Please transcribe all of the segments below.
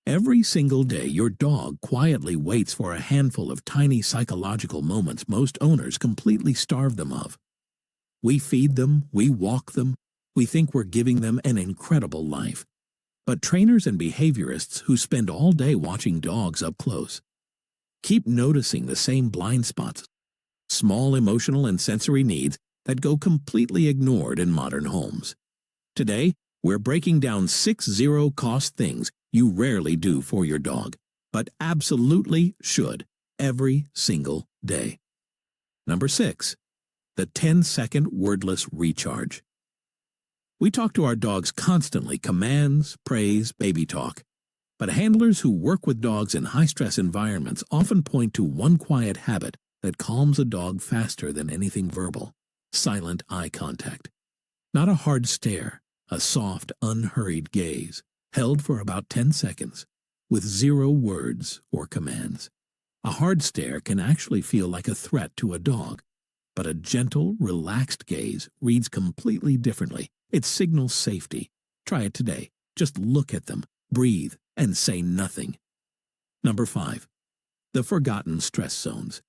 Every single day, your dog quietly waits for a handful of tiny psychological moments most owners completely starve them of. We feed them, we walk them, we think we're giving them an incredible life. But trainers and behaviorists who spend all day watching dogs up close keep noticing the same blind spots, small emotional and sensory needs that go completely ignored in modern homes. Today, we're breaking down 6 zero-cost things you rarely do for your dog, but absolutely should every single day. Number 6. The 10-second wordless recharge. We talk to our dogs constantly: commands, praise, baby talk. But handlers who work with dogs in high-stress environments often point to one quiet habit that calms a dog faster than anything verbal: silent eye contact. Not a hard stare, a soft, unhurried gaze, held for about 10 seconds, with 0 words or commands. A hard stare can actually feel like a threat to a dog, but a gentle, relaxed gaze reads completely differently. It signals safety. Try it today. Just look at them, breathe, and say nothing. Number 5. The forgotten stress zones.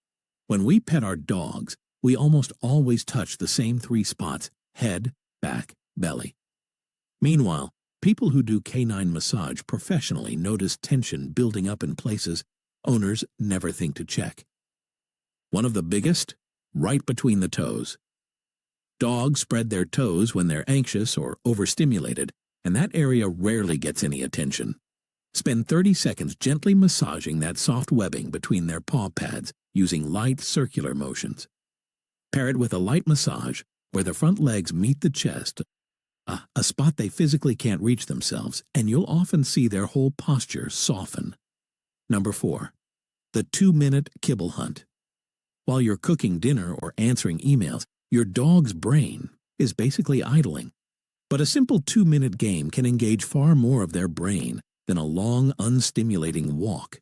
When we pet our dogs, we almost always touch the same 3 spots: head, back, belly. Meanwhile, people who do canine massage professionally notice tension building up in places owners never think to check. One of the biggest? Right between the toes. Dogs spread their toes when they're anxious or overstimulated, and that area rarely gets any attention. Spend 30 seconds gently massaging that soft webbing between their paw pads using light circular motions. Pair it with a light massage where the front legs meet the chest, a spot they physically can't reach themselves, and you'll often see their whole posture soften. Number 4. The 2-minute kibble hunt. While you're cooking dinner or answering emails, your dog's brain is basically idling. But a simple 2-minute game can engage far more of their brain than a long, unstimulating walk.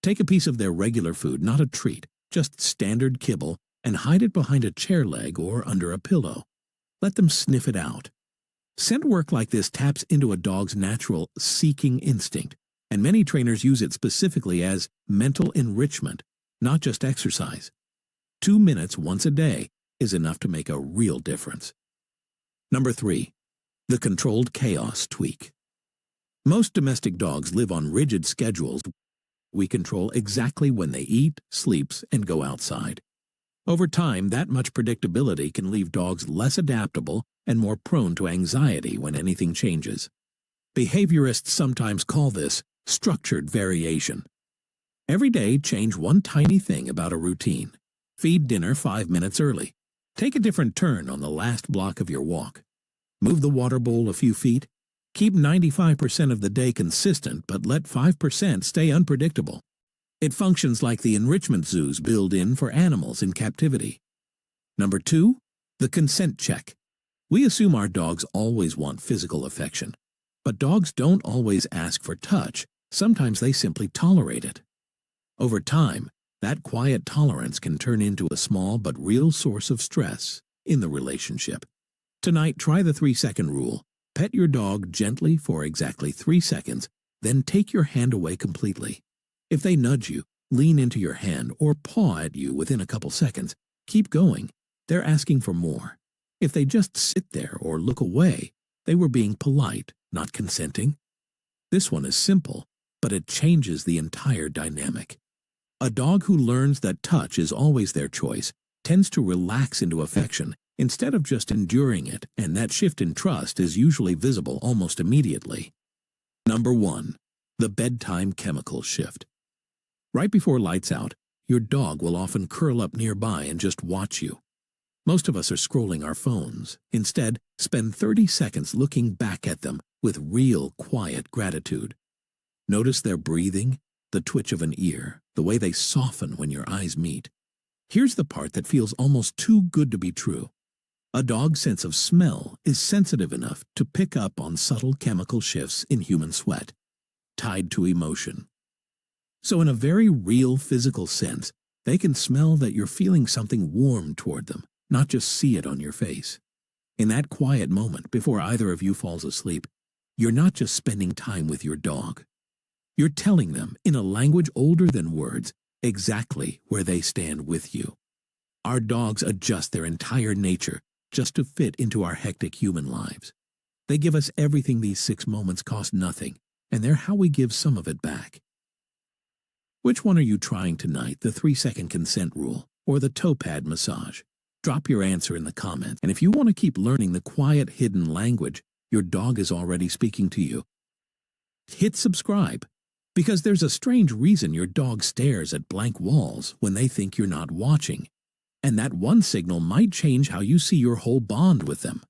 Take a piece of their regular food, not a treat, just standard kibble, and hide it behind a chair leg or under a pillow. Let them sniff it out. Scent work like this taps into a dog's natural seeking instinct, and many trainers use it specifically as mental enrichment, not just exercise. 2 minutes once a day is enough to make a real difference. Number 3. The controlled chaos tweak. Most domestic dogs live on rigid schedules. We control exactly when they eat, sleeps, and go outside. Over time, that much predictability can leave dogs less adaptable and more prone to anxiety when anything changes. Behaviorists sometimes call this structured variation. Every day, change one tiny thing about a routine. Feed dinner 5 minutes early. Take a different turn on the last block of your walk. Move the water bowl a few feet. Keep 95% of the day consistent, but let 5% stay unpredictable. It functions like the enrichment zoos build in for animals in captivity. Number 2. The consent check. We assume our dogs always want physical affection, but dogs don't always ask for touch. Sometimes they simply tolerate it. Over time, that quiet tolerance can turn into a small but real source of stress in the relationship. Tonight, try the 3-second rule. Pet your dog gently for exactly 3 seconds, then take your hand away completely. If they nudge you, lean into your hand, or paw at you within a couple seconds, keep going. They're asking for more. If they just sit there or look away, they were being polite, not consenting. This one is simple, but it changes the entire dynamic. A dog who learns that touch is always their choice tends to relax into affection instead of just enduring it, and that shift in trust is usually visible almost immediately. Number 1. The bedtime chemical shift. Right before lights out, your dog will often curl up nearby and just watch you. Most of us are scrolling our phones. Instead, spend 30 seconds looking back at them with real, quiet gratitude. Notice their breathing, the twitch of an ear, the way they soften when your eyes meet. Here's the part that feels almost too good to be true. A dog's sense of smell is sensitive enough to pick up on subtle chemical shifts in human sweat, tied to emotion. So in a very real physical sense, they can smell that you're feeling something warm toward them, not just see it on your face. In that quiet moment before either of you falls asleep, you're not just spending time with your dog. You're telling them, in a language older than words, exactly where they stand with you. Our dogs adjust their entire nature just to fit into our hectic human lives. They give us everything. These 6 moments cost nothing, and they're how we give some of it back. Which one are you trying tonight, the 3-second consent rule or the toe pad massage? Drop your answer in the comments, and if you want to keep learning the quiet hidden language your dog is already speaking to you, hit subscribe, because there's a strange reason your dog stares at blank walls when they think you're not watching, and that one signal might change how you see your whole bond with them.